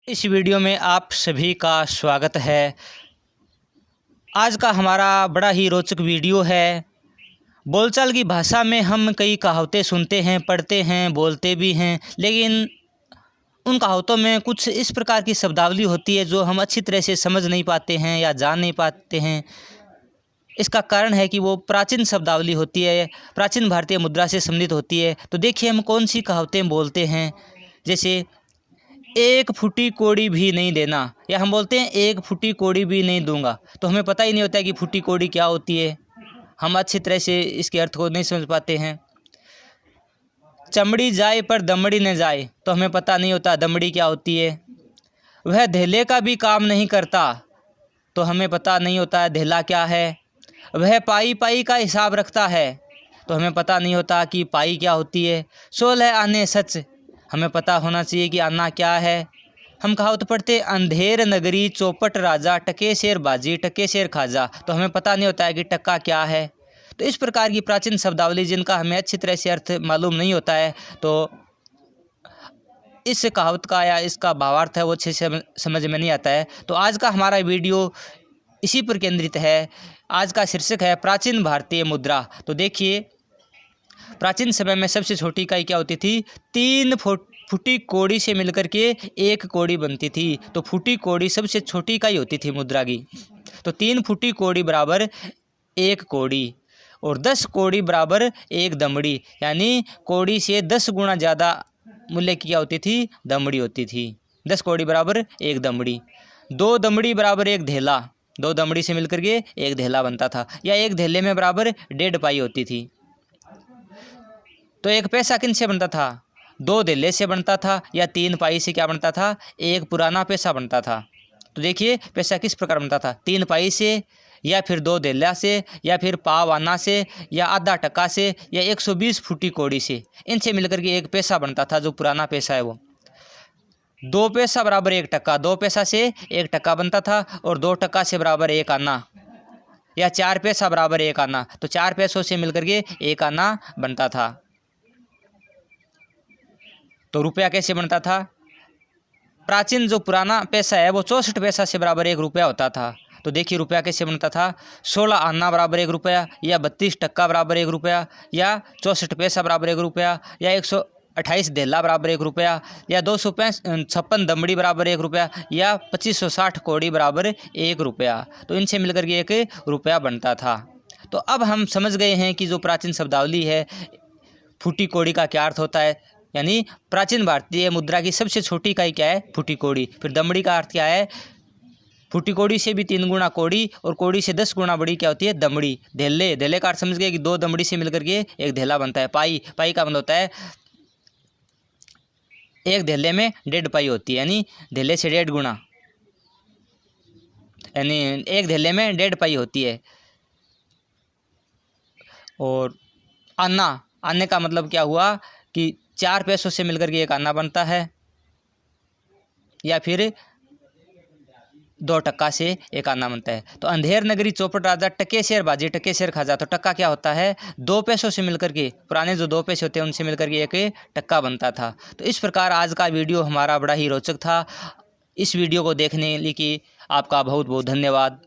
इस वीडियो में आप सभी का स्वागत है। आज का हमारा बड़ा ही रोचक वीडियो है। बोलचाल की भाषा में हम कई कहावतें सुनते हैं, पढ़ते हैं, बोलते भी हैं, लेकिन उन कहावतों में कुछ इस प्रकार की शब्दावली होती है जो हम अच्छी तरह से समझ नहीं पाते हैं या जान नहीं पाते हैं। इसका कारण है कि वो प्राचीन शब्दावली होती है, प्राचीन भारतीय मुद्रा से संबंधित होती है। तो देखिए हम कौन सी कहावतें बोलते हैं। जैसे एक फूटी कोड़ी भी नहीं देना, या हम बोलते हैं एक फूटी कोड़ी भी नहीं दूंगा। तो हमें पता ही नहीं होता है कि फूटी कोड़ी क्या होती है। हम अच्छी तरह से इसके अर्थ को नहीं समझ पाते हैं। चमड़ी जाए पर दमड़ी न जाए, तो हमें पता नहीं होता दमड़ी क्या होती है। वह धेले का भी काम नहीं करता, तो हमें पता नहीं होता है धेला क्या है। वह पाई पाई का हिसाब रखता है, तो हमें पता नहीं होता कि पाई क्या होती है। 16 आने सच, हमें पता होना चाहिए कि आना क्या है। हम कहावत पढ़ते अंधेर नगरी चौपट राजा, टके शेर बाजी टके शेर खाजा, तो हमें पता नहीं होता है कि टक्का क्या है। तो इस प्रकार की प्राचीन शब्दावली जिनका हमें अच्छी तरह से अर्थ मालूम नहीं होता है, तो इस कहावत का या इसका भावार्थ है वो अच्छे से समझ में नहीं आता है। तो आज का हमारा वीडियो इसी पर केंद्रित है। आज का शीर्षक है प्राचीन भारतीय मुद्रा। तो देखिए, प्राचीन समय में सबसे छोटी इकाई क्या होती थी? 3 फुटी कोड़ी से मिलकर के एक कोड़ी बनती थी। तो फुटी कोड़ी सबसे छोटी इकाई होती थी मुद्रा की। तो 3 फुटी कोड़ी बराबर एक कोड़ी, और 10 कोड़ी बराबर एक दमड़ी, यानी कोड़ी से 10 गुना ज़्यादा मूल्य की क्या होती थी? दमड़ी होती थी। 10 कोड़ी बराबर एक दमड़ी। 2 दमड़ी बराबर एक धेला, 2 दमड़ी से मिलकर के एक धेला बनता था, या एक धेले में बराबर 1.5 पाई होती थी। तो एक पैसा किन से बनता था? 2 धेले से बनता था, या 3 पाई से क्या बनता था? एक पुराना पैसा बनता था। तो देखिए पैसा किस प्रकार बनता था? 3 पाई से, या फिर 2 धेला से, या फिर पाव आना से, या आधा टका से, या 120 फुटी कोड़ी से। इनसे मिलकर के एक पैसा बनता था, जो पुराना पैसा है वो। 2 पैसा बराबर 1 टका, 2 पैसा से 1 टका बनता था, और 2 टका से बराबर 1 आना, या 4 पैसा बराबर 1 आना। तो 4 पैसों से मिलकर के 1 आना बनता था। तो रुपया कैसे बनता था? प्राचीन जो पुराना पैसा है वो 64 पैसा से बराबर 1 रुपया होता था। तो देखिए रुपया कैसे बनता था? 16 आना बराबर 1 रुपया, या 32 टक्का बराबर 1 रुपया, या 64 पैसा बराबर 1 रुपया, या 128 धेला बराबर 1 रुपया, या 256 दमड़ी बराबर 1 रुपया, या 2560 कोड़ी बराबर 1 रुपया। तो इनसे मिलकर के 1 रुपया बनता था। तो अब हम समझ गए हैं कि जो प्राचीन शब्दावली है, फूटी कोड़ी का क्या अर्थ होता है। यानी प्राचीन भारतीय मुद्रा की सबसे छोटी इकाई क्या है? फूटी कोड़ी। फिर दमड़ी का अर्थ क्या है? फूटी कोड़ी से भी 3 गुना कोड़ी, और कोड़ी से 10 गुना बड़ी क्या होती है? दमड़ी। धेले, धेले का अर्थ समझ गए कि 2 दमड़ी से मिलकर के एक धेला बनता है। पाई, पाई का मतलब होता है एक धेले में 1.5 पाई होती है, यानी धेले से 1.5 गुना, यानी एक धेले में 1.5 पाई होती है। और आना, आने का मतलब क्या हुआ कि 4 पैसों से मिलकर के 1 आना बनता है, या फिर 2 टक्का से 1 आना बनता है। तो अंधेर नगरी चौपट राजा, टके शेर बाजी टके शेर खाजा। तो टक्का क्या होता है? 2 पैसों से मिलकर के, पुराने जो 2 पैसे होते हैं उनसे मिलकर के 1 टक्का बनता था। तो इस प्रकार आज का वीडियो हमारा बड़ा ही रोचक था। इस वीडियो को देखने के लिए आपका बहुत बहुत धन्यवाद।